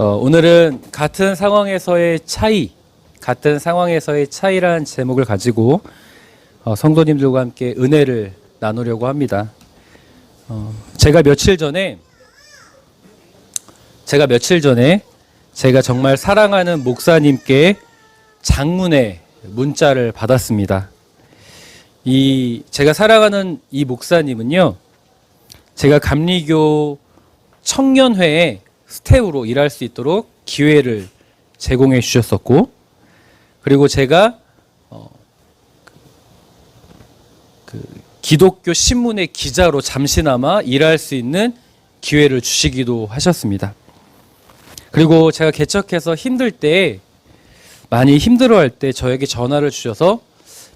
오늘은 같은 상황에서의 차이라는 제목을 가지고 성도님들과 함께 은혜를 나누려고 합니다. 제가 며칠 전에 제가 정말 사랑하는 목사님께 장문의 문자를 받았습니다. 제가 사랑하는 이 목사님은요, 제가 감리교 청년회에 스태프로 일할 수 있도록 기회를 제공해 주셨었고, 그리고 제가 기독교 신문의 기자로 잠시나마 일할 수 있는 기회를 주시기도 하셨습니다. 그리고 제가 개척해서 힘들 때, 많이 힘들어할 때 저에게 전화를 주셔서,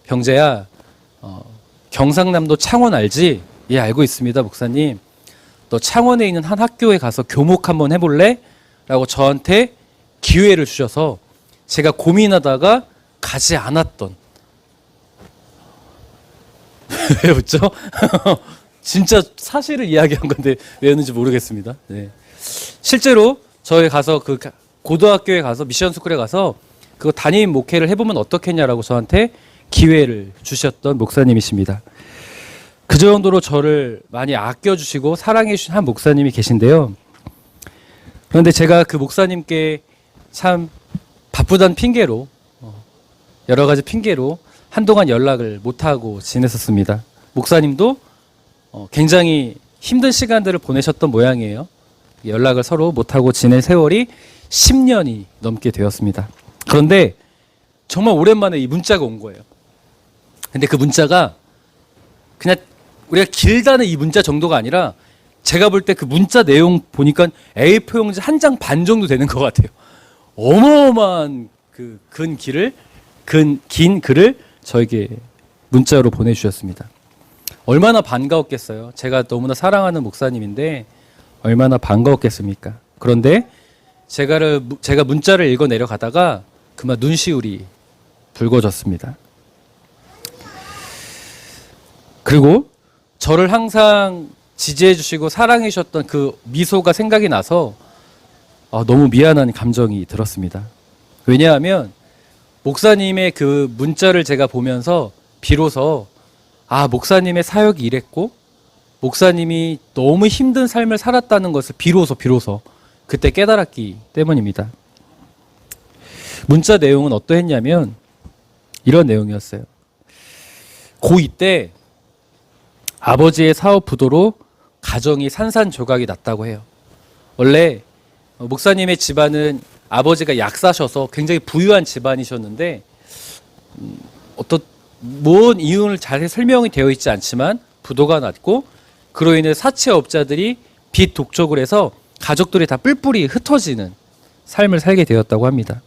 병재야, 경상남도 창원 알지? 예, 알고 있습니다, 목사님. 너 창원에 있는 한 학교에 가서 교목 한번 해볼래? 라고 저한테 기회를 주셔서 제가 고민하다가 가지 않았던. 왜 웃죠? 진짜 사실을 이야기한 건데 왜 웃는지 모르겠습니다. 네. 실제로 저희 가서 그 고등학교에 가서 미션스쿨에 가서 그거 담임 목회를 해보면 어떻겠냐라고 저한테 기회를 주셨던 목사님이십니다. 그 정도로 저를 많이 아껴주시고 사랑해주신 한 목사님이 계신데요. 그런데 제가 그 목사님께 참 바쁘다는 핑계로, 여러 가지 핑계로 한동안 연락을 못하고 지냈었습니다. 목사님도 굉장히 힘든 시간들을 보내셨던 모양이에요. 연락을 서로 못하고 지낸 세월이 10년이 넘게 되었습니다. 그런데 정말 오랜만에 이 문자가 온 거예요. 근데 그 문자가 그냥 우리가 길다는 이 문자 정도가 아니라, 제가 볼 때 그 문자 내용 보니까 A4 용지 한 장 반 정도 되는 것 같아요. 어마어마한 긴 글을 저에게 문자로 보내주셨습니다. 얼마나 반가웠겠어요. 제가 너무나 사랑하는 목사님인데 얼마나 반가웠겠습니까? 그런데 제가 문자를 읽어 내려가다가 그만 눈시울이 붉어졌습니다. 그리고 저를 항상 지지해 주시고 사랑해 주셨던 그 미소가 생각이 나서 너무 미안한 감정이 들었습니다. 왜냐하면 목사님의 그 문자를 제가 보면서 비로소 목사님의 사역이 이랬고 목사님이 너무 힘든 삶을 살았다는 것을 비로소 그때 깨달았기 때문입니다. 문자 내용은 어떠했냐면 이런 내용이었어요. 고2 때 아버지의 사업 부도로 가정이 산산조각이 났다고 해요. 원래 목사님의 집안은 아버지가 약사셔서 굉장히 부유한 집안이셨는데, 뭔 이유는 잘 설명이 되어 있지 않지만 부도가 났고, 그로 인해 사채업자들이 빚 독촉을 해서 가족들이 다 뿔뿔이 흩어지는 삶을 살게 되었다고 합니다.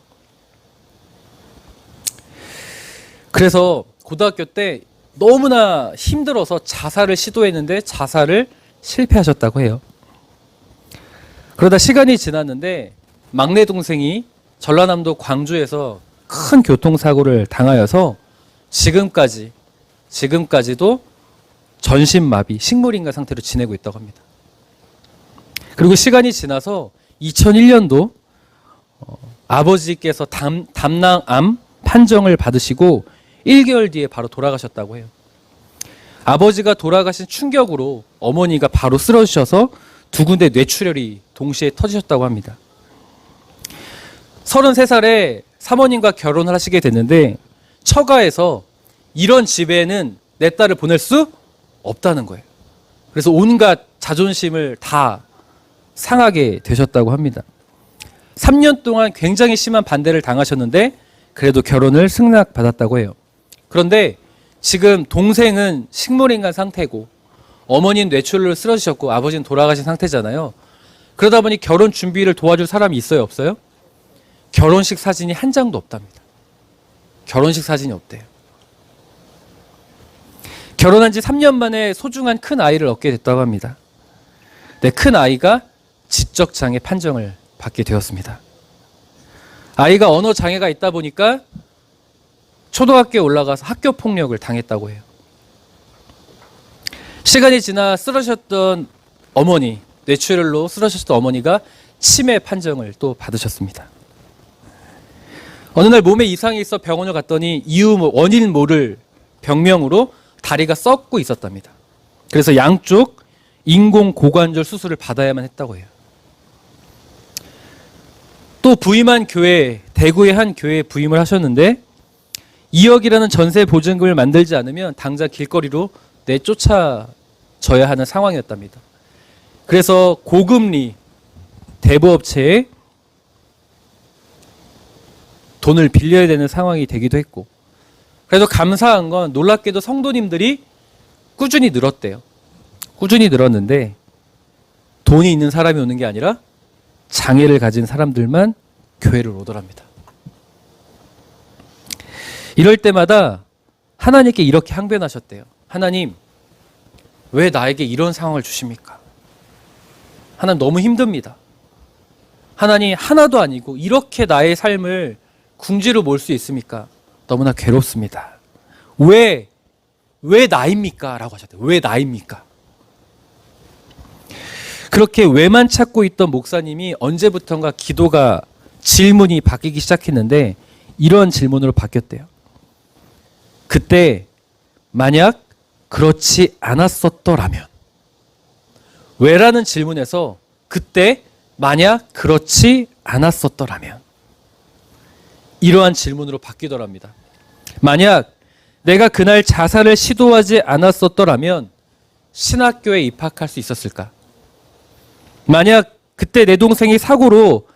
그래서 고등학교 때 너무나 힘들어서 자살을 시도했는데 자살을 실패하셨다고 해요. 그러다 시간이 지났는데 막내 동생이 전라남도 광주에서 큰 교통사고를 당하여서 지금까지도 전신마비, 식물인간 상태로 지내고 있다고 합니다. 그리고 시간이 지나서 2001년도 아버지께서 담낭암 판정을 받으시고 1개월 뒤에 바로 돌아가셨다고 해요. 아버지가 돌아가신 충격으로 어머니가 바로 쓰러지셔서 두 군데 뇌출혈이 동시에 터지셨다고 합니다. 33살에 사모님과 결혼을 하시게 됐는데 처가에서 이런 집에는 내 딸을 보낼 수 없다는 거예요. 그래서 온갖 자존심을 다 상하게 되셨다고 합니다. 3년 동안 굉장히 심한 반대를 당하셨는데 그래도 결혼을 승낙받았다고 해요. 그런데 지금 동생은 식물인간 상태고 어머니는 뇌출혈로 쓰러지셨고 아버지는 돌아가신 상태잖아요. 그러다 보니 결혼 준비를 도와줄 사람이 있어요, 없어요? 결혼식 사진이 한 장도 없답니다. 결혼식 사진이 없대요. 결혼한 지 3년 만에 소중한 큰 아이를 얻게 됐다고 합니다. 네, 큰 아이가 지적장애 판정을 받게 되었습니다. 아이가 언어 장애가 있다 보니까 초등학교에 올라가서 학교 폭력을 당했다고 해요. 시간이 지나 쓰러졌던 어머니, 뇌출혈로 쓰러졌던 어머니가 치매 판정을 또 받으셨습니다. 어느 날 몸에 이상이 있어 병원을 갔더니 원인 모를 병명으로 다리가 썩고 있었답니다. 그래서 양쪽 인공 고관절 수술을 받아야만 했다고 해요. 또 부임한 교회, 대구의 한 교회에 부임을 하셨는데 2억이라는 전세 보증금을 만들지 않으면 당장 길거리로 내쫓아져야 하는 상황이었답니다. 그래서 고금리 대부업체에 돈을 빌려야 되는 상황이 되기도 했고, 그래서 감사한 건 놀랍게도 성도님들이 꾸준히 늘었대요. 꾸준히 늘었는데 돈이 있는 사람이 오는 게 아니라 장애를 가진 사람들만 교회를 오더랍니다. 이럴 때마다 하나님께 이렇게 항변하셨대요. 하나님, 왜 나에게 이런 상황을 주십니까? 하나님, 너무 힘듭니다. 하나님, 하나도 아니고 이렇게 나의 삶을 궁지로 몰 수 있습니까? 너무나 괴롭습니다. 왜 나입니까? 라고 하셨대요. 왜 나입니까? 그렇게 왜만 찾고 있던 목사님이 언제부턴가 기도가 질문이 바뀌기 시작했는데 이런 질문으로 바뀌었대요. 그때 만약 그렇지 않았었더라면, 왜라는 질문에서 그때 만약 그렇지 않았었더라면, 이러한 질문으로 바뀌더랍니다. 만약 내가 그날 자살을 시도하지 않았었더라면 신학교에 입학할 수 있었을까? 만약 그때 내 동생이 사고로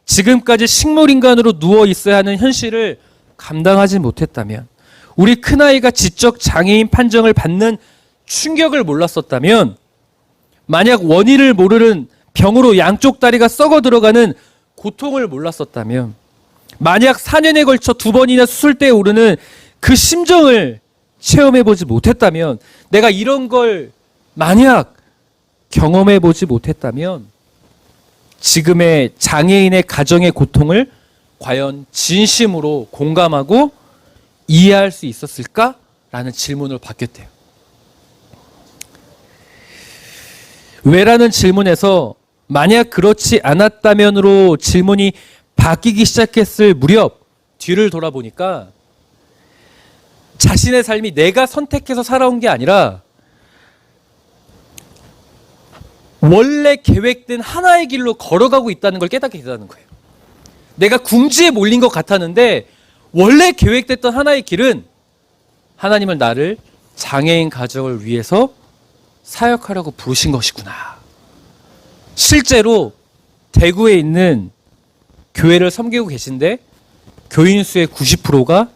지금까지 식물인간으로 누워 있어야 하는 현실을 감당하지 못했다면, 우리 큰아이가 지적 장애인 판정을 받는 충격을 몰랐었다면, 만약 원인을 모르는 병으로 양쪽 다리가 썩어 들어가는 고통을 몰랐었다면, 만약 4년에 걸쳐 2번이나 수술대에 오르는 그 심정을 체험해보지 못했다면, 내가 이런 걸 만약 경험해보지 못했다면 지금의 장애인의 가정의 고통을 과연 진심으로 공감하고 이해할 수 있었을까? 라는 질문으로 바뀌었대요. 왜라는 질문에서 만약 그렇지 않았다면으로 질문이 바뀌기 시작했을 무렵 뒤를 돌아보니까 자신의 삶이 내가 선택해서 살아온 게 아니라 원래 계획된 하나의 길로 걸어가고 있다는 걸 깨닫게 되다는 거예요. 내가 궁지에 몰린 것 같았는데 원래 계획됐던 하나의 길은 하나님은 나를 장애인 가정을 위해서 사역하려고 부르신 것이구나. 실제로 대구에 있는 교회를 섬기고 계신데 교인 수의 90%가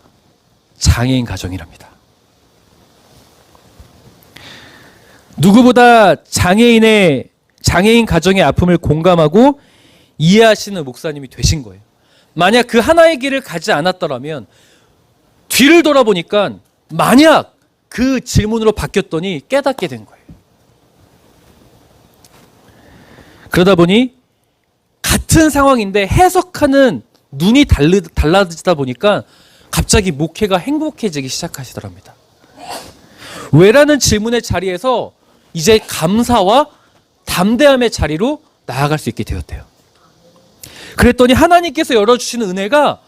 장애인 가정이랍니다. 누구보다 장애인 가정의 아픔을 공감하고 이해하시는 목사님이 되신 거예요. 만약 그 하나의 길을 가지 않았더라면 뒤를 돌아보니까 만약 그 질문으로 바뀌었더니 깨닫게 된 거예요. 그러다 보니 같은 상황인데 해석하는 눈이 달라지다 보니까 갑자기 목회가 행복해지기 시작하시더랍니다. 왜라는 질문의 자리에서 이제 감사와 담대함의 자리로 나아갈 수 있게 되었대요. 그랬더니 하나님께서 열어주시는 은혜가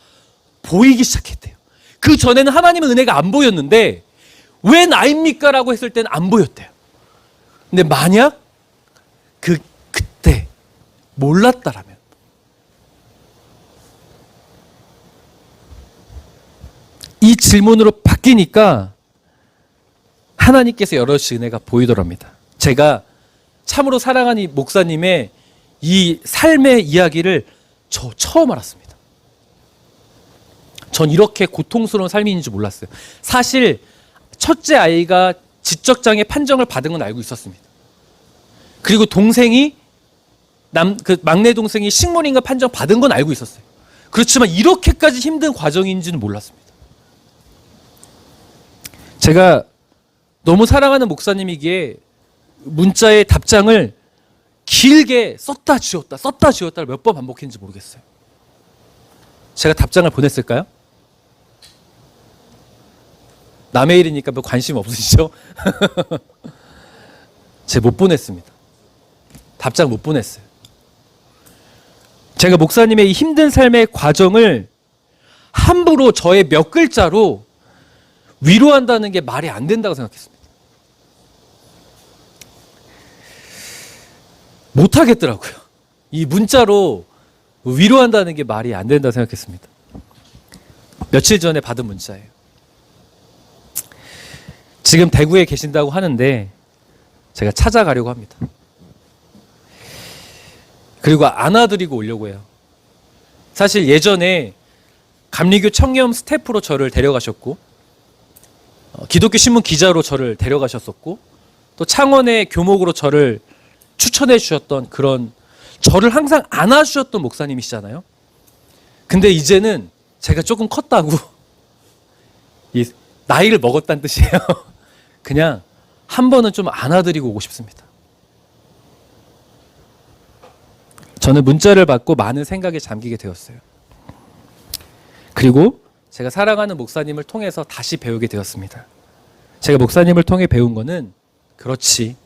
보이기 시작했대요. 그 전에는 하나님의 은혜가 안 보였는데 왜 나입니까? 라고 했을 때는 안 보였대요. 근데 만약 그때 몰랐다라면, 이 질문으로 바뀌니까 하나님께서 열어주신 은혜가 보이더랍니다. 제가 참으로 사랑하는 목사님의 이 삶의 이야기를 저 처음 알았습니다. 전 이렇게 고통스러운 삶이 있는 줄 몰랐어요. 사실 첫째 아이가 지적장애 판정을 받은 건 알고 있었습니다. 그리고 동생이 막내 동생이 식물인간 판정 받은 건 알고 있었어요. 그렇지만 이렇게까지 힘든 과정인지는 몰랐습니다. 제가 너무 사랑하는 목사님이기에 문자의 답장을 길게 썼다 지웠다를 몇 번 반복했는지 모르겠어요. 제가 답장을 보냈을까요? 남의 일이니까 뭐 관심 없으시죠? 제가 못 보냈습니다. 답장 못 보냈어요. 제가 목사님의 이 힘든 삶의 과정을 함부로 저의 몇 글자로 위로한다는 게 말이 안 된다고 생각했습니다. 못하겠더라고요. 이 문자로 위로한다는 게 말이 안 된다고 생각했습니다. 며칠 전에 받은 문자예요. 지금 대구에 계신다고 하는데 제가 찾아가려고 합니다. 그리고 안아드리고 오려고 해요. 사실 예전에 감리교 청렴 스태프로 저를 데려가셨고, 기독교 신문 기자로 저를 데려가셨었고, 또 창원의 교목으로 저를 추천해 주셨던 그런, 저를 항상 안아주셨던 목사님이시잖아요. 근데 이제는 제가 조금 컸다고 이 나이를 먹었다는 뜻이에요. 그냥 한 번은 좀 안아드리고 오고 싶습니다. 저는 문자를 받고 많은 생각에 잠기게 되었어요. 그리고 제가 사랑하는 목사님을 통해서 다시 배우게 되었습니다. 제가 목사님을 통해 배운 거는, 그렇지,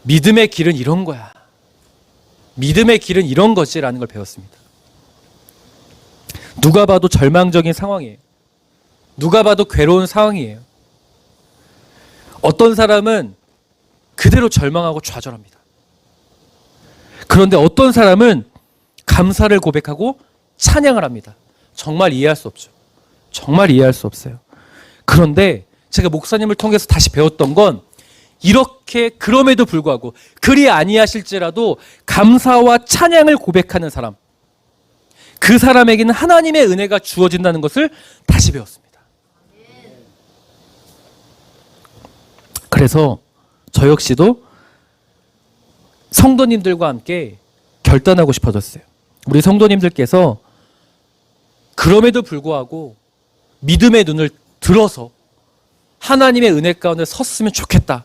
믿음의 길은 이런 거야. 믿음의 길은 이런 거지라는 걸 배웠습니다. 누가 봐도 절망적인 상황이에요. 누가 봐도 괴로운 상황이에요. 어떤 사람은 그대로 절망하고 좌절합니다. 그런데 어떤 사람은 감사를 고백하고 찬양을 합니다. 정말 이해할 수 없죠. 정말 이해할 수 없어요. 그런데 제가 목사님을 통해서 다시 배웠던 건, 이렇게 그럼에도 불구하고 그리 아니하실지라도 감사와 찬양을 고백하는 사람, 그 사람에게는 하나님의 은혜가 주어진다는 것을 다시 배웠습니다. 그래서 저 역시도 성도님들과 함께 결단하고 싶어졌어요. 우리 성도님들께서 그럼에도 불구하고 믿음의 눈을 들어서 하나님의 은혜 가운데 섰으면 좋겠다,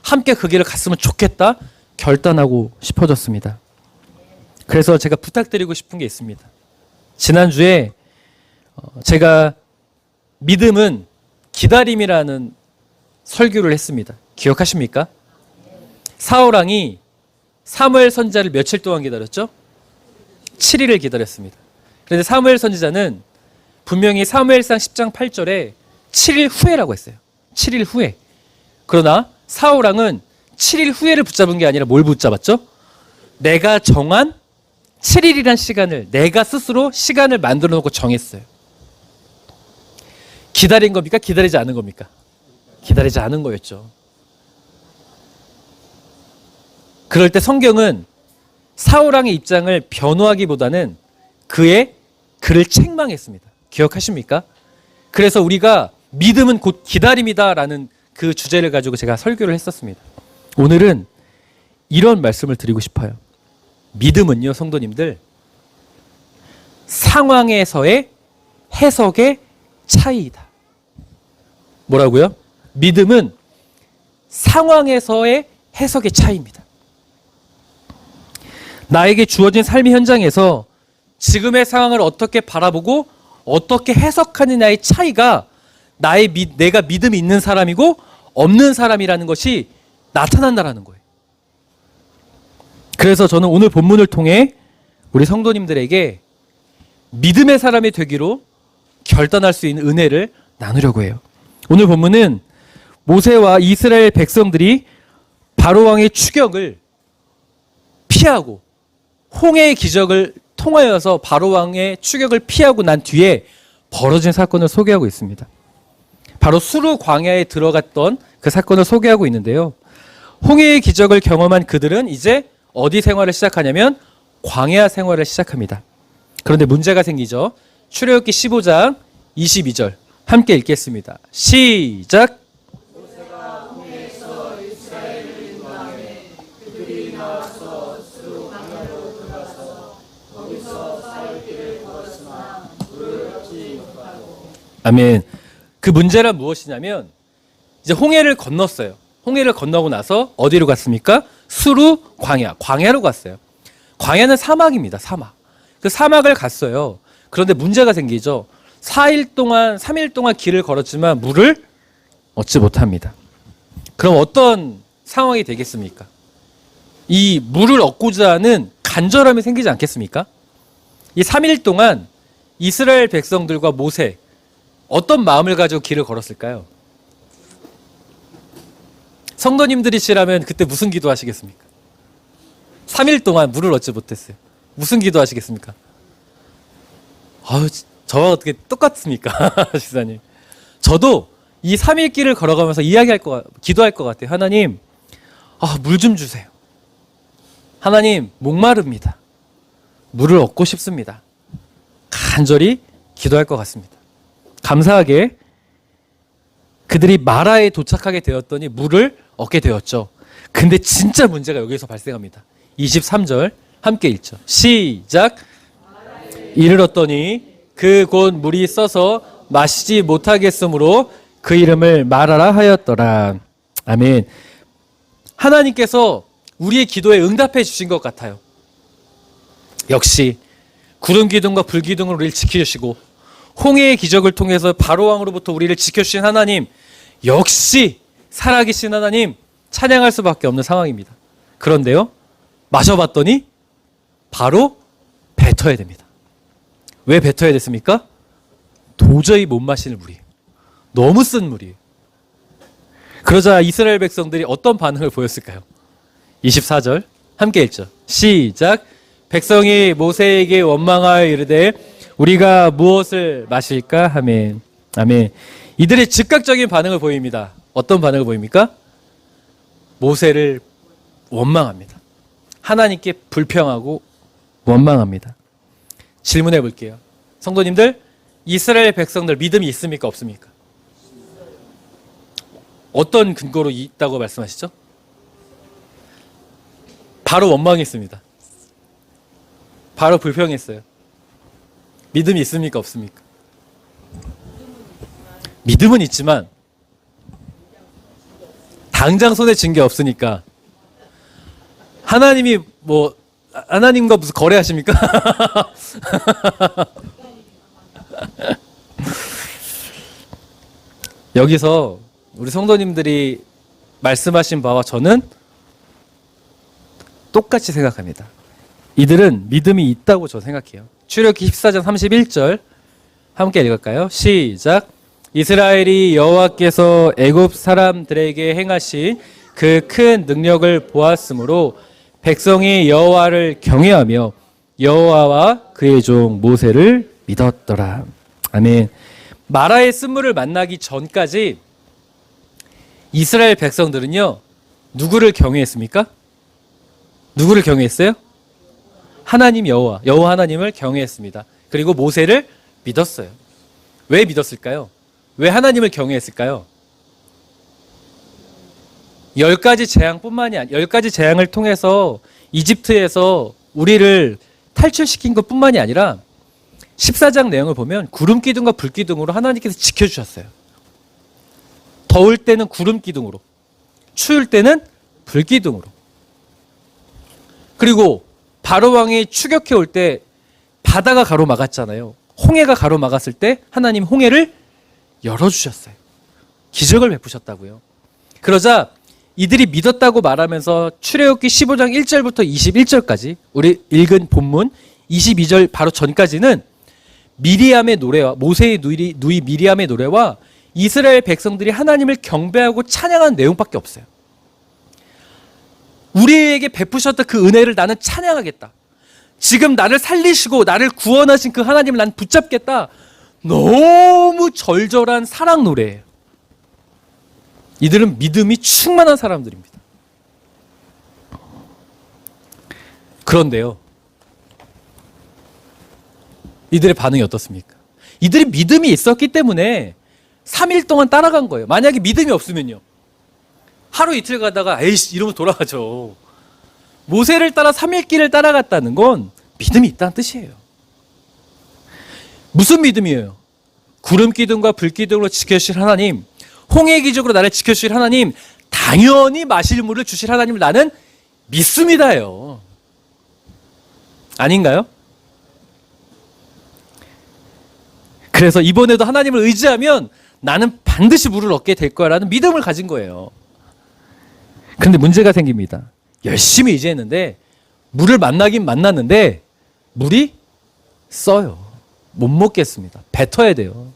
함께 그 길을 갔으면 좋겠다 결단하고 싶어졌습니다. 그래서 제가 부탁드리고 싶은 게 있습니다. 지난주에 제가 믿음은 기다림이라는 설교를 했습니다. 기억하십니까? 사울왕이 사무엘 선지자를 며칠 동안 기다렸죠? 7일을 기다렸습니다. 그런데 사무엘 선지자는 분명히 사무엘상 10장 8절에 7일 후에라고 했어요. 7일 후에. 그러나 사울왕은 7일 후에를 붙잡은 게 아니라 뭘 붙잡았죠? 내가 정한 7일이란 시간을, 내가 스스로 시간을 만들어 놓고 정했어요. 기다린 겁니까? 기다리지 않은 겁니까? 기다리지 않은 거였죠. 그럴 때 성경은 사울왕의 입장을 변호하기보다는 그를 책망했습니다. 기억하십니까? 그래서 우리가 믿음은 곧 기다림이다라는 그 주제를 가지고 제가 설교를 했었습니다. 오늘은 이런 말씀을 드리고 싶어요. 믿음은요, 성도님들, 상황에서의 해석의 차이이다. 뭐라고요? 믿음은 상황에서의 해석의 차이입니다. 나에게 주어진 삶의 현장에서 지금의 상황을 어떻게 바라보고 어떻게 해석하느냐의 차이가 내가 믿음이 있는 사람이고 없는 사람이라는 것이 나타난다라는 거예요. 그래서 저는 오늘 본문을 통해 우리 성도님들에게 믿음의 사람이 되기로 결단할 수 있는 은혜를 나누려고 해요. 오늘 본문은 모세와 이스라엘 백성들이 바로왕의 추격을 피하고 홍해의 기적을 통하여서 바로왕의 추격을 피하고 난 뒤에 벌어진 사건을 소개하고 있습니다. 바로 수르 광야에 들어갔던 그 사건을 소개하고 있는데요. 홍해의 기적을 경험한 그들은 이제 어디 생활을 시작하냐면 광야 생활을 시작합니다. 그런데 문제가 생기죠. 출애굽기 15장 22절 함께 읽겠습니다. 시작. 아멘. 그 문제란 무엇이냐면 이제 홍해를 건넜어요. 홍해를 건너고 나서 어디로 갔습니까? 수르 광야로 갔어요. 광야는 사막입니다. 사막. 그 사막을 갔어요. 그런데 문제가 생기죠. 3일 동안 길을 걸었지만 물을 얻지 못합니다. 그럼 어떤 상황이 되겠습니까? 이 물을 얻고자 하는 간절함이 생기지 않겠습니까? 이 3일 동안 이스라엘 백성들과 모세 어떤 마음을 가지고 길을 걸었을까요? 성도님들이시라면 그때 무슨 기도 하시겠습니까? 3일 동안 물을 얻지 못했어요. 무슨 기도 하시겠습니까? 아유, 저와 어떻게 똑같습니까? 지사님. 저도 이 3일 길을 걸어가면서 기도할 것 같아요. 하나님, 물 좀 주세요. 하나님, 목마릅니다. 물을 얻고 싶습니다. 간절히 기도할 것 같습니다. 감사하게 그들이 마라에 도착하게 되었더니 물을 얻게 되었죠. 근데 진짜 문제가 여기서 발생합니다. 23절 함께 읽죠. 시작. 이르렀더니 그곳 물이 써서 마시지 못하겠으므로 그 이름을 마라라 하였더라. 아멘. 하나님께서 우리의 기도에 응답해 주신 것 같아요. 역시 구름 기둥과 불 기둥으로 우리를 지켜주시고 홍해의 기적을 통해서 바로왕으로부터 우리를 지켜주신 하나님, 역시 살아계신 하나님 찬양할 수밖에 없는 상황입니다. 그런데요, 마셔봤더니 바로 뱉어야 됩니다. 왜 뱉어야 됐습니까? 도저히 못 마시는 물이에요. 너무 쓴 물이에요. 그러자 이스라엘 백성들이 어떤 반응을 보였을까요? 24절 함께 읽죠. 시작. 백성이 모세에게 원망하여 이르되 우리가 무엇을 마실까 하면, 아멘. 이들의 즉각적인 반응을 보입니다. 어떤 반응을 보입니까? 모세를 원망합니다. 하나님께 불평하고 원망합니다. 질문해 볼게요. 성도님들, 이스라엘 백성들 믿음이 있습니까? 없습니까? 어떤 근거로 있다고 말씀하시죠? 바로 원망했습니다. 바로 불평했어요. 믿음이 있습니까? 없습니까? 믿음은 있지만 당장 손에 쥔 게 없으니까 하나님이 하나님과 무슨 거래하십니까? 여기서 우리 성도님들이 말씀하신 바와 저는 똑같이 생각합니다. 이들은 믿음이 있다고 저 생각해요. 출애굽기 14장 31절 함께 읽을까요? 시작. 이스라엘이 여호와께서 애굽 사람들에게 행하신 그 큰 능력을 보았으므로 백성이 여호와를 경외하며 여호와와 그의 종 모세를 믿었더라. 아멘. 마라의 쓴물을 만나기 전까지 이스라엘 백성들은요, 누구를 경외했습니까? 누구를 경외했어요? 하나님 여호와 하나님을 경외했습니다. 그리고 모세를 믿었어요. 왜 믿었을까요? 왜 하나님을 경외했을까요? 10가지 재앙뿐만이 아니라 10가지 재앙을 통해서 이집트에서 우리를 탈출시킨 것뿐만이 아니라 14장 내용을 보면 구름 기둥과 불 기둥으로 하나님께서 지켜주셨어요. 더울 때는 구름 기둥으로, 추울 때는 불 기둥으로. 그리고 바로 왕이 추격해 올 때 바다가 가로막았잖아요. 홍해가 가로막았을 때 하나님 홍해를 열어주셨어요. 기적을 베푸셨다고요. 그러자 이들이 믿었다고 말하면서 출애굽기 15장 1절부터 21절까지 우리 읽은 본문 22절 바로 전까지는 미리암의 노래와 모세의 누이 미리암의 노래와 이스라엘 백성들이 하나님을 경배하고 찬양한 내용밖에 없어요. 우리에게 베푸셨던 그 은혜를 나는 찬양하겠다. 지금 나를 살리시고 나를 구원하신 그 하나님을 난 붙잡겠다. 너무 절절한 사랑 노래예요. 이들은 믿음이 충만한 사람들입니다. 그런데요, 이들의 반응이 어떻습니까? 이들이 믿음이 있었기 때문에 3일 동안 따라간 거예요. 만약에 믿음이 없으면요, 하루 이틀 가다가 에이씨 이러면 돌아가죠. 모세를 따라 3일 길을 따라갔다는 건 믿음이 있다는 뜻이에요. 무슨 믿음이에요? 구름 기둥과 불 기둥으로 지켜주실 하나님, 홍해 기적으로 나를 지켜주실 하나님, 당연히 마실 물을 주실 하나님을 나는 믿습니다요. 아닌가요? 그래서 이번에도 하나님을 의지하면 나는 반드시 물을 얻게 될 거야라는 믿음을 가진 거예요. 그런데 문제가 생깁니다. 열심히 의지했는데 물을 만나긴 만났는데 물이 써요. 못 먹겠습니다. 뱉어야 돼요.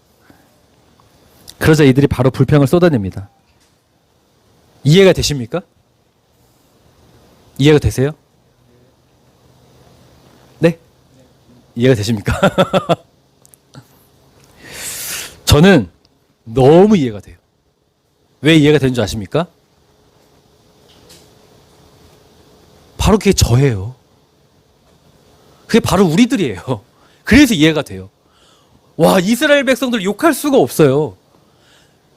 그러자 이들이 바로 불평을 쏟아냅니다. 이해가 되십니까? 이해가 되세요? 네? 이해가 되십니까? 저는 너무 이해가 돼요. 왜 이해가 되는 줄 아십니까? 바로 그게 저예요. 그게 바로 우리들이에요. 그래서 이해가 돼요. 와, 이스라엘 백성들 욕할 수가 없어요.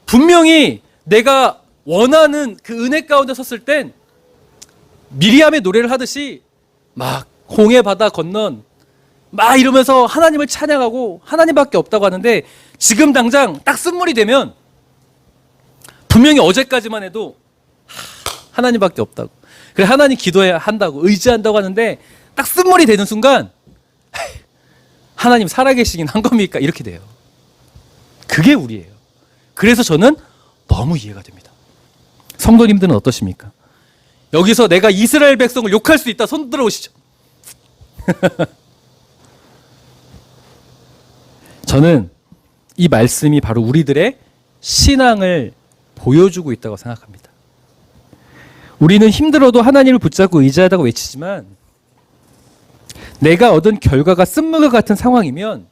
분명히 내가 원하는 그 은혜 가운데 섰을 땐 미리암의 노래를 하듯이 막 홍해 바다 건넌 막 이러면서 하나님을 찬양하고 하나님밖에 없다고 하는데 지금 당장 딱 쓴물이 되면 분명히 어제까지만 해도 하나님밖에 없다고, 그래 하나님 기도해야 한다고 의지한다고 하는데 딱 쓴물이 되는 순간 하나님 살아계시긴 한 겁니까? 이렇게 돼요. 그게 우리예요. 그래서 저는 너무 이해가 됩니다. 성도님들은 어떠십니까? 여기서 내가 이스라엘 백성을 욕할 수 있다 손 들어오시죠. 저는 이 말씀이 바로 우리들의 신앙을 보여주고 있다고 생각합니다. 우리는 힘들어도 하나님을 붙잡고 의지하다고 외치지만 내가 얻은 결과가 쓴물과 같은 상황이면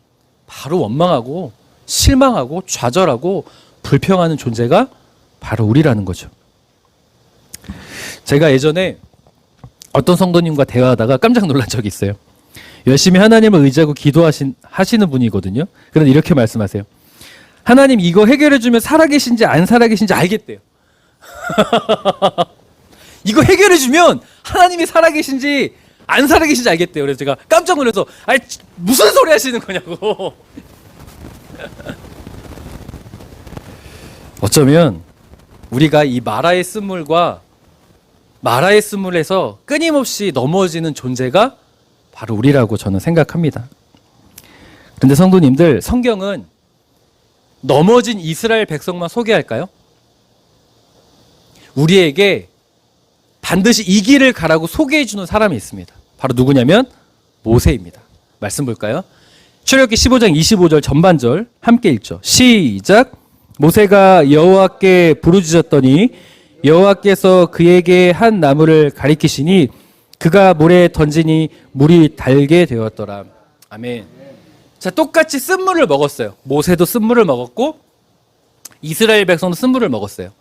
바로 원망하고 실망하고 좌절하고 불평하는 존재가 바로 우리라는 거죠. 제가 예전에 어떤 성도님과 대화하다가 깜짝 놀란 적이 있어요. 열심히 하나님을 의지하고 기도하시는 분이거든요. 그런데 이렇게 말씀하세요. 하나님 이거 해결해주면 살아계신지 안 살아계신지 알겠대요. 이거 해결해주면 하나님이 살아계신지 안 살아계신지 알겠대요. 그래서 제가 깜짝 놀라서 아니 무슨 소리 하시는 거냐고. 어쩌면 우리가 이 마라의 쓴물과 마라의 쓴물에서 끊임없이 넘어지는 존재가 바로 우리라고 저는 생각합니다. 그런데 성도님들, 성경은 넘어진 이스라엘 백성만 소개할까요? 우리에게 반드시 이 길을 가라고 소개해 주는 사람이 있습니다. 바로 누구냐면 모세입니다. 말씀 볼까요? 출애굽기 15장 25절 전반절 함께 읽죠. 시작. 모세가 여호와께 부르짖었더니 여호와께서 그에게 한 나무를 가리키시니 그가 모래에 던지니 물이 달게 되었더라. 아멘. 자, 똑같이 쓴물을 먹었어요. 모세도 쓴물을 먹었고 이스라엘 백성도 쓴물을 먹었어요.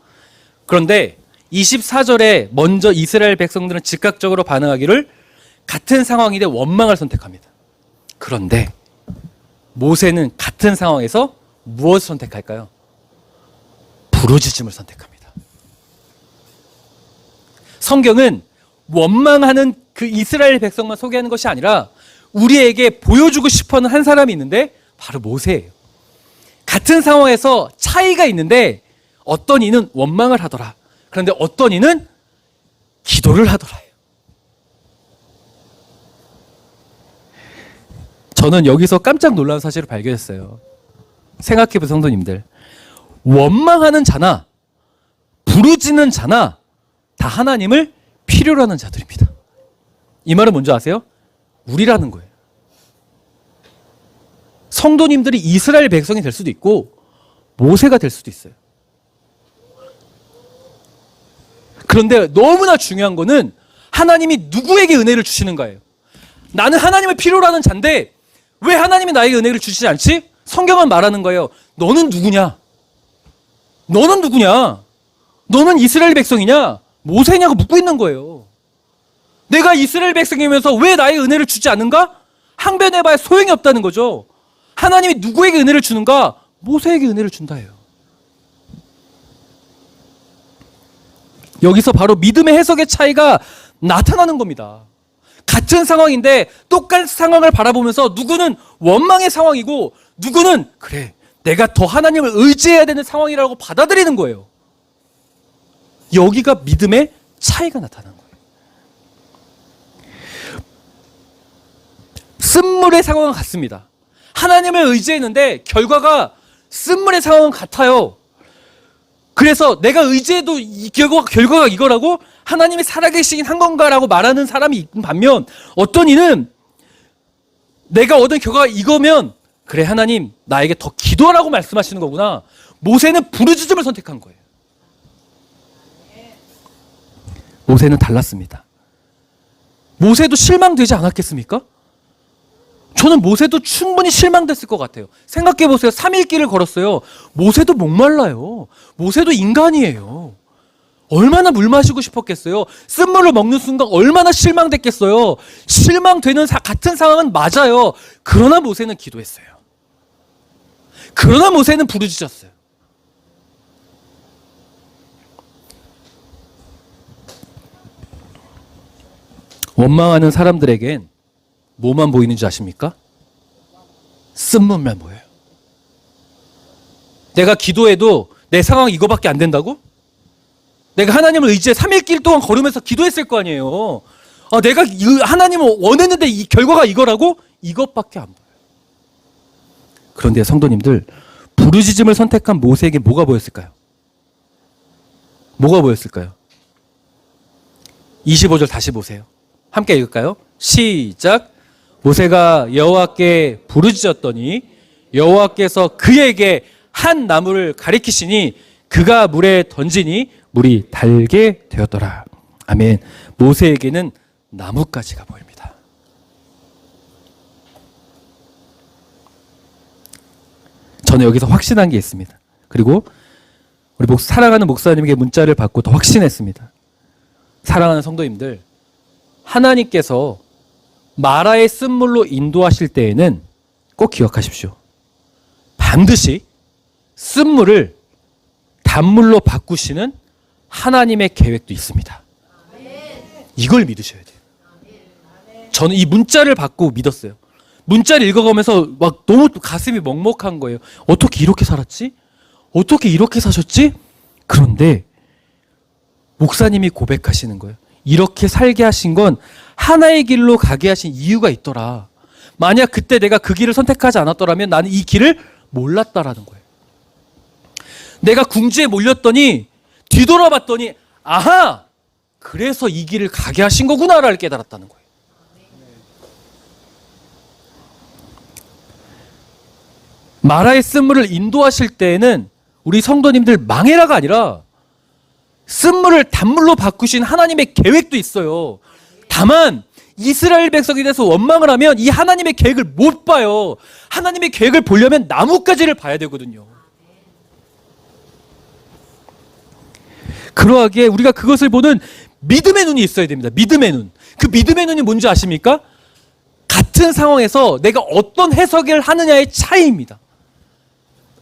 그런데 24절에 먼저 이스라엘 백성들은 즉각적으로 반응하기를 같은 상황인데 원망을 선택합니다. 그런데 모세는 같은 상황에서 무엇을 선택할까요? 부르짖음을 선택합니다. 성경은 원망하는 그 이스라엘 백성만 소개하는 것이 아니라 우리에게 보여주고 싶어하는 한 사람이 있는데 바로 모세예요. 같은 상황에서 차이가 있는데 어떤 이는 원망을 하더라. 그런데 어떤 이는 기도를 하더라. 저는 여기서 깜짝 놀란 사실을 발견했어요. 생각해보세요, 성도님들. 원망하는 자나 부르짖는 자나 다 하나님을 필요로 하는 자들입니다. 이 말은 뭔지 아세요? 우리라는 거예요. 성도님들이 이스라엘 백성이 될 수도 있고 모세가 될 수도 있어요. 그런데 너무나 중요한 거는 하나님이 누구에게 은혜를 주시는가예요. 나는 하나님을 필요로 하는 자인데 왜 하나님이 나에게 은혜를 주시지 않지? 성경은 말하는 거예요. 너는 누구냐? 너는 누구냐? 너는 이스라엘 백성이냐? 모세냐고 묻고 있는 거예요. 내가 이스라엘 백성이면서 왜 나에게 은혜를 주지 않는가? 항변해봐야 소용이 없다는 거죠. 하나님이 누구에게 은혜를 주는가? 모세에게 은혜를 준다예요. 여기서 바로 믿음의 해석의 차이가 나타나는 겁니다. 같은 상황인데 똑같은 상황을 바라보면서 누구는 원망의 상황이고 누구는 그래 내가 더 하나님을 의지해야 되는 상황이라고 받아들이는 거예요. 여기가 믿음의 차이가 나타나는 거예요. 쓴물의 상황은 같습니다. 하나님을 의지했는데 결과가 쓴물의 상황은 같아요. 그래서 내가 의지해도 이 결과가 이거라고 하나님이 살아계시긴 한 건가라고 말하는 사람이 있는 반면, 어떤 이는 내가 얻은 결과가 이거면 그래 하나님 나에게 더 기도하라고 말씀하시는 거구나. 모세는 부르짖음을 선택한 거예요. 모세는 달랐습니다. 모세도 실망되지 않았겠습니까? 저는 모세도 충분히 실망됐을 것 같아요. 생각해 보세요. 3일 길을 걸었어요. 모세도 목말라요. 모세도 인간이에요. 얼마나 물 마시고 싶었겠어요. 쓴물을 먹는 순간 얼마나 실망됐겠어요. 실망되는 같은 상황은 맞아요. 그러나 모세는 기도했어요. 그러나 모세는 부르짖었어요. 원망하는 사람들에겐 뭐만 보이는지 아십니까? 쓴물만 보여요. 내가 기도해도 내 상황이 이거밖에 안 된다고? 내가 하나님을 의지해 3일 길 동안 걸으면서 기도했을 거 아니에요. 내가 하나님을 원했는데 이 결과가 이거라고? 이것밖에 안 보여요. 그런데 성도님들, 부르짖음을 선택한 모세에게 뭐가 보였을까요? 뭐가 보였을까요? 25절 다시 보세요. 함께 읽을까요? 시작. 모세가 여호와께 부르짖었더니 여호와께서 그에게 한 나무를 가리키시니 그가 물에 던지니 물이 달게 되었더라. 아멘. 모세에게는 나뭇가지가 보입니다. 저는 여기서 확신한 게 있습니다. 그리고 우리 사랑하는 목사님에게 문자를 받고 더 확신했습니다. 사랑하는 성도님들, 하나님께서 마라의 쓴물로 인도하실 때에는 꼭 기억하십시오. 반드시 쓴물을 단물로 바꾸시는 하나님의 계획도 있습니다. 이걸 믿으셔야 돼요. 저는 이 문자를 받고 믿었어요. 문자를 읽어가면서 막 너무 가슴이 먹먹한 거예요. 어떻게 이렇게 살았지? 어떻게 이렇게 사셨지? 그런데 목사님이 고백하시는 거예요. 이렇게 살게 하신 건 하나의 길로 가게 하신 이유가 있더라. 만약 그때 내가 그 길을 선택하지 않았더라면 나는 이 길을 몰랐다라는 거예요. 내가 궁지에 몰렸더니 뒤돌아봤더니 아하! 그래서 이 길을 가게 하신 거구나를 깨달았다는 거예요. 마라의 쓴물을 인도하실 때에는 우리 성도님들 망해라가 아니라 쓴물을 단물로 바꾸신 하나님의 계획도 있어요. 다만 이스라엘 백성에 대해서 원망을 하면 이 하나님의 계획을 못 봐요. 하나님의 계획을 보려면 나뭇가지를 봐야 되거든요. 그러하기에 우리가 그것을 보는 믿음의 눈이 있어야 됩니다. 믿음의 눈. 그 믿음의 눈이 뭔지 아십니까? 같은 상황에서 내가 어떤 해석을 하느냐의 차이입니다.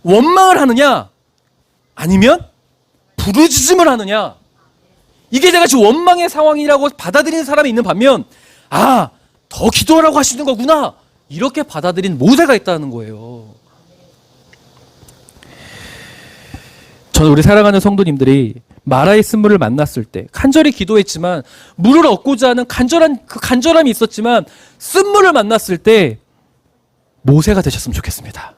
원망을 하느냐 아니면 부르짖음을 하느냐. 이게 내가 지금 원망의 상황이라고 받아들이는 사람이 있는 반면 더 기도하라고 하시는 거구나 이렇게 받아들인 모세가 있다는 거예요. 저는 우리 사랑하는 성도님들이 마라의 쓴물을 만났을 때 간절히 기도했지만 물을 얻고자 하는 간절함이 있었지만 쓴물을 만났을 때 모세가 되셨으면 좋겠습니다.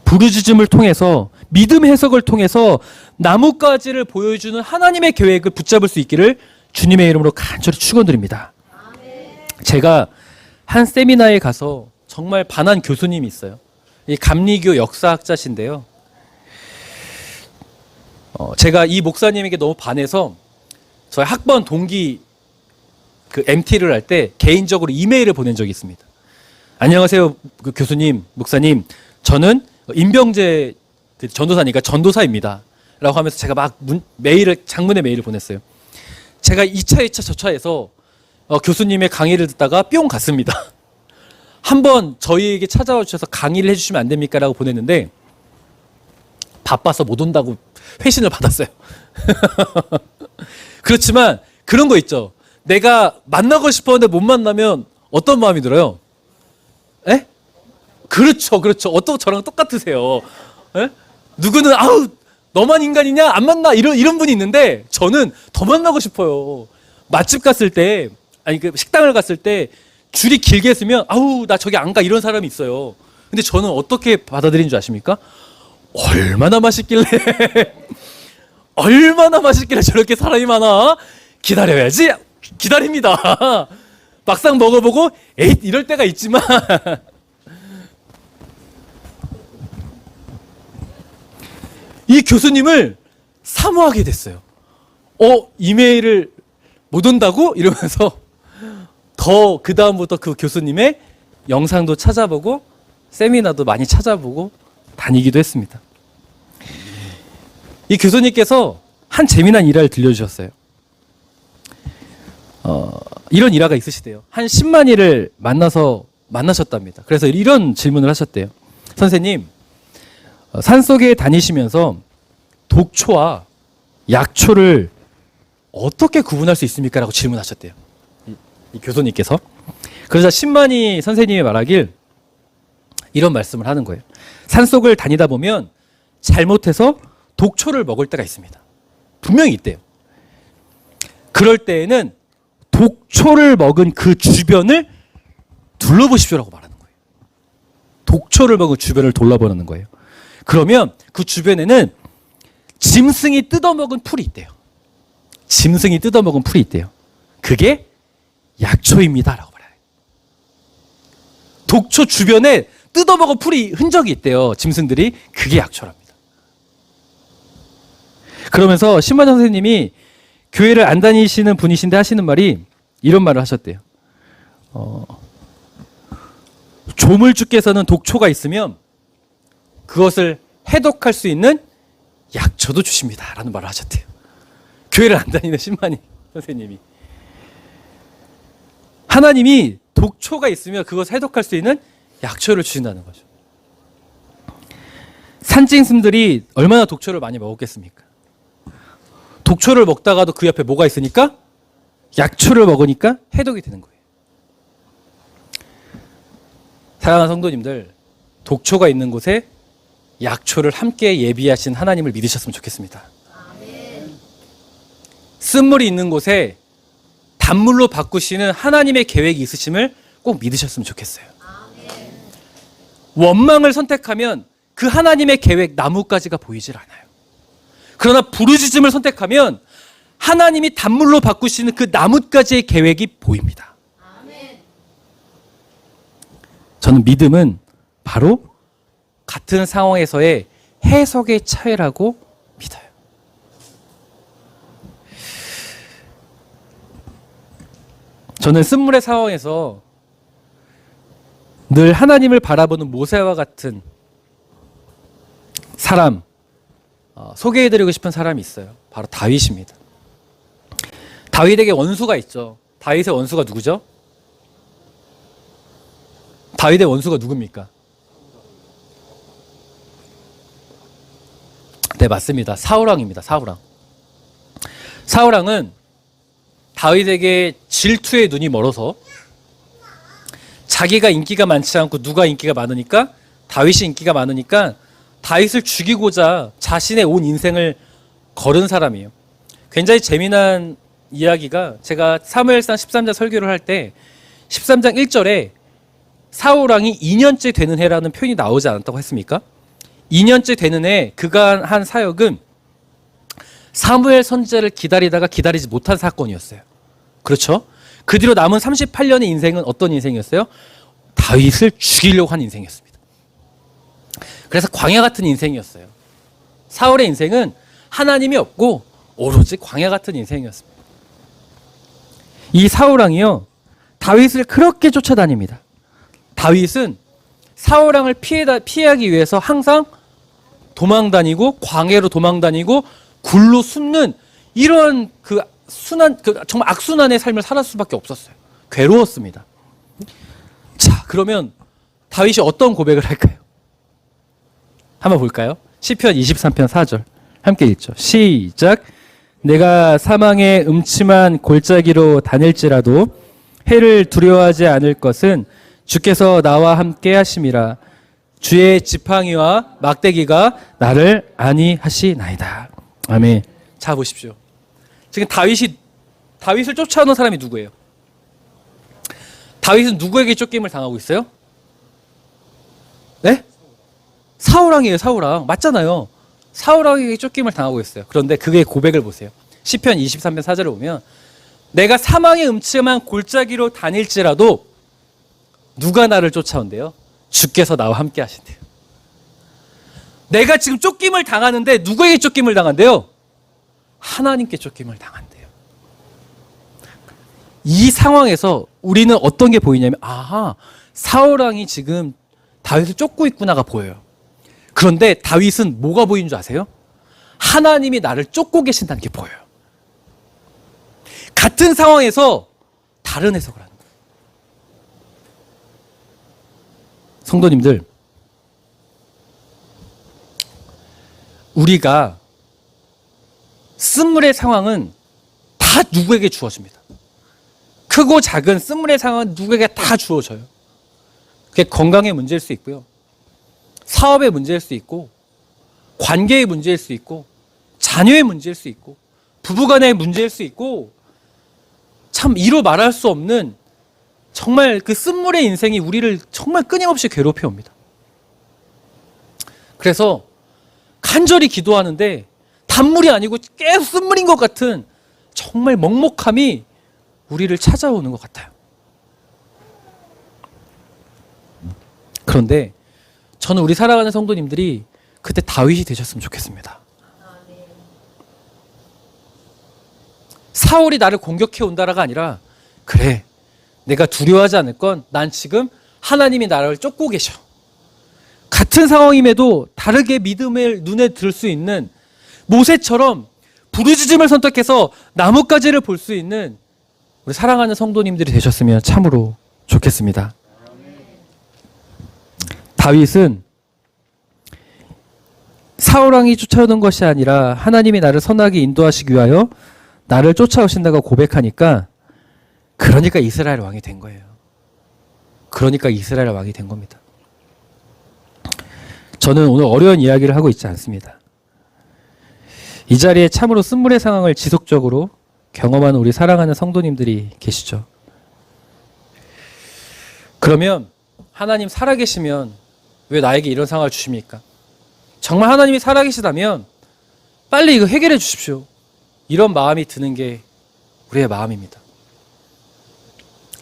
부르짖음을 통해서 믿음 해석을 통해서 나뭇가지를 보여주는 하나님의 계획을 붙잡을 수 있기를 주님의 이름으로 간절히 축원드립니다. 제가 한 세미나에 가서 정말 반한 교수님이 있어요. 이 감리교 역사학자신데요. 제가 이 목사님에게 너무 반해서 저희 학번 동기 그 MT를 할 때 개인적으로 이메일을 보낸 적이 있습니다. 안녕하세요, 그 교수님, 목사님. 저는 임병재 그 전도사니까 전도사입니다. 라고 하면서 제가 막 장문의 메일을 보냈어요. 제가 2차, 2차, 저차에서 교수님의 강의를 듣다가 뿅 갔습니다. 한번 저희에게 찾아와 주셔서 강의를 해주시면 안 됩니까? 라고 보냈는데 바빠서 못 온다고 회신을 받았어요. 그렇지만 그런 거 있죠. 내가 만나고 싶었는데 못 만나면 어떤 마음이 들어요? 에? 그렇죠. 저랑 똑같으세요. 에? 누구는 아우 너만 인간이냐 안 만나 이런 분이 있는데 저는 더 만나고 싶어요. 맛집 갔을 때 그 식당을 갔을 때 줄이 길게 서면 아우 나 저기 안 가 이런 사람이 있어요. 근데 저는 어떻게 받아들인 줄 아십니까? 얼마나 맛있길래 얼마나 맛있길래 저렇게 사람이 많아? 기다려야지. 기다립니다. 막상 먹어보고 에잇 이럴 때가 있지만 이 교수님을 사모하게 됐어요. 이메일을 못 온다고? 이러면서 더 그 다음부터 그 교수님의 영상도 찾아보고 세미나도 많이 찾아보고 다니기도 했습니다. 이 교수님께서 한 재미난 일화를 들려주셨어요. 이런 일화가 있으시대요. 한 10만이를 만나셨답니다. 그래서 이런 질문을 하셨대요. 선생님, 산속에 다니시면서 독초와 약초를 어떻게 구분할 수 있습니까? 라고 질문하셨대요. 이 교수님께서. 그러자 10만이 선생님이 말하길 이런 말씀을 하는 거예요. 산속을 다니다 보면 잘못해서 독초를 먹을 때가 있습니다. 분명히 있대요. 그럴 때에는 독초를 먹은 그 주변을 둘러보십시오라고 말하는 거예요. 독초를 먹은 주변을 둘러보는 거예요. 그러면 그 주변에는 짐승이 뜯어먹은 풀이 있대요. 짐승이 뜯어먹은 풀이 있대요. 그게 약초입니다 라고 말해요. 독초 주변에 뜯어먹은 풀이 흔적이 있대요. 짐승들이. 그게 약초랍니다. 그러면서 신만 선생님이 교회를 안 다니시는 분이신데 하시는 말이 이런 말을 하셨대요. 조물주께서는 독초가 있으면 그것을 해독할 수 있는 약초도 주십니다 라는 말을 하셨대요. 교회를 안 다니는 신만이 선생님이. 하나님이 독초가 있으면 그것을 해독할 수 있는 약초를 주신다는 거죠. 산짐승들이 얼마나 독초를 많이 먹었겠습니까? 독초를 먹다가도 그 옆에 뭐가 있으니까 약초를 먹으니까 해독이 되는 거예요. 사랑하는 성도님들, 독초가 있는 곳에 약초를 함께 예비하신 하나님을 믿으셨으면 좋겠습니다. 쓴물이 있는 곳에 단물로 바꾸시는 하나님의 계획이 있으심을 꼭 믿으셨으면 좋겠어요. 원망을 선택하면 그 하나님의 계획 나뭇가지가 보이질 않아요. 그러나 부르짖음을 선택하면 하나님이 단물로 바꾸시는 그 나뭇가지의 계획이 보입니다. 저는 믿음은 바로 같은 상황에서의 해석의 차이라고 믿어요. 저는 쓴물의 상황에서 늘 하나님을 바라보는 모세와 같은 사람, 소개해드리고 싶은 사람이 있어요. 바로 다윗입니다. 다윗에게 원수가 있죠. 다윗의 원수가 누구죠? 다윗의 원수가 누굽니까? 네, 맞습니다. 사울왕입니다. 사울왕. 사울왕은 다윗에게 질투의 눈이 멀어서 자기가 인기가 많지 않고 누가 인기가 많으니까, 다윗이 인기가 많으니까 다윗을 죽이고자 자신의 온 인생을 걸은 사람이에요. 굉장히 재미난 이야기가, 제가 사무엘상 13장 설교를 할 때 13장 1절에 사울왕이 2년째 되는 해라는 표현이 나오지 않았다고 했습니까? 2년째 되는 해 그가 한 사역은 사무엘 선지자를 기다리다가 기다리지 못한 사건이었어요. 그렇죠? 그 뒤로 남은 38년의 인생은 어떤 인생이었어요? 다윗을 죽이려고 한 인생이었습니다. 그래서 광야 같은 인생이었어요. 사울의 인생은 하나님이 없고 오로지 광야 같은 인생이었습니다. 이 사울왕이요, 다윗을 그렇게 쫓아다닙니다. 다윗은 사울왕을 피하기 위해서 항상 도망다니고 광야로 도망다니고 굴로 숨는 이런 정말 악순환의 삶을 살았을 수밖에 없었어요. 괴로웠습니다. 자, 그러면 다윗이 어떤 고백을 할까요? 한번 볼까요? 시편 23편 4절 함께 읽죠. 시작. 내가 사망의 음침한 골짜기로 다닐지라도 해를 두려워하지 않을 것은 주께서 나와 함께 하심이라. 주의 지팡이와 막대기가 나를 안위하시나이다. 아멘. 자, 보십시오. 지금 다윗을 쫓아오는 사람이 누구예요? 다윗은 누구에게 쫓김을 당하고 있어요? 네? 사울왕이에요. 사울왕. 맞잖아요. 사울 왕에게 쫓김을 당하고 있어요. 그런데 그의 고백을 보세요. 시편 23편 4절을 보면 내가 사망의 음침한 골짜기로 다닐지라도 누가 나를 쫓아온대요? 주께서 나와 함께 하신대요. 내가 지금 쫓김을 당하는데 누구에게 쫓김을 당한대요? 하나님께 쫓김을 당한대요. 이 상황에서 우리는 어떤 게 보이냐면 아하, 사울 왕이 지금 다윗을 쫓고 있구나가 보여요. 그런데 다윗은 뭐가 보이는 줄 아세요? 하나님이 나를 쫓고 계신다는 게 보여요. 같은 상황에서 다른 해석을 하는 거예요. 성도님들, 우리가 쓴물의 상황은 다 누구에게 주어집니다. 크고 작은 쓴물의 상황은 누구에게 다 주어져요. 그게 건강의 문제일 수 있고요. 사업의 문제일 수 있고, 관계의 문제일 수 있고, 자녀의 문제일 수 있고, 부부간의 문제일 수 있고, 참 이루 말할 수 없는 정말 그 쓴물의 인생이 우리를 정말 끊임없이 괴롭혀 옵니다. 그래서 간절히 기도하는데 단물이 아니고 계속 쓴물인 것 같은 정말 먹먹함이 우리를 찾아오는 것 같아요. 그런데 저는 우리 살아가는 성도님들이 그때 다윗이 되셨으면 좋겠습니다. 사울이 나를 공격해 온다라가 아니라 그래, 내가 두려워하지 않을 건 난 지금 하나님이 나를 쫓고 계셔. 같은 상황임에도 다르게 믿음을 눈에 들 수 있는 모세처럼 부르짖음을 선택해서 나뭇가지를 볼 수 있는 우리 사랑하는 성도님들이 되셨으면 참으로 좋겠습니다. 다윗은 사울 왕이 쫓아오는 것이 아니라 하나님이 나를 선하게 인도하시기 위하여 나를 쫓아오신다고 고백하니까 그러니까 이스라엘 왕이 된 거예요. 그러니까 이스라엘 왕이 된 겁니다. 저는 오늘 어려운 이야기를 하고 있지 않습니다. 이 자리에 참으로 쓴물의 상황을 지속적으로 경험하는 우리 사랑하는 성도님들이 계시죠. 그러면 하나님 살아계시면 왜 나에게 이런 상황을 주십니까? 정말 하나님이 살아계시다면 빨리 이거 해결해 주십시오. 이런 마음이 드는 게 우리의 마음입니다.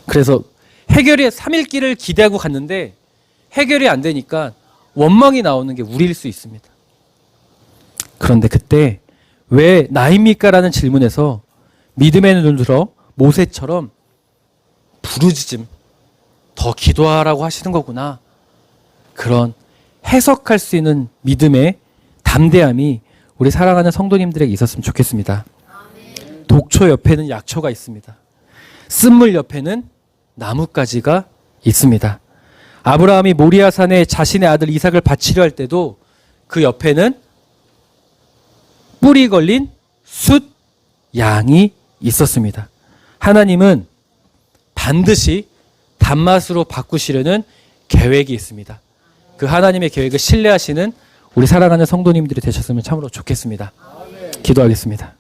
그래서 해결의 3일길을 기대하고 갔는데 해결이 안 되니까 원망이 나오는 게 우리일 수 있습니다. 그런데 그때 왜 나입니까? 라는 질문에서 믿음의 눈을 들어 모세처럼 부르짖음, 더 기도하라고 하시는 거구나. 그런 해석할 수 있는 믿음의 담대함이 우리 사랑하는 성도님들에게 있었으면 좋겠습니다. 독초 옆에는 약초가 있습니다. 쓴물 옆에는 나뭇가지가 있습니다. 아브라함이 모리아산에 자신의 아들 이삭을 바치려 할 때도 그 옆에는 뿔이 걸린 숫 양이 있었습니다. 하나님은 반드시 단맛으로 바꾸시려는 계획이 있습니다. 그 하나님의 계획을 신뢰하시는 우리 사랑하는 성도님들이 되셨으면 참으로 좋겠습니다. 기도하겠습니다.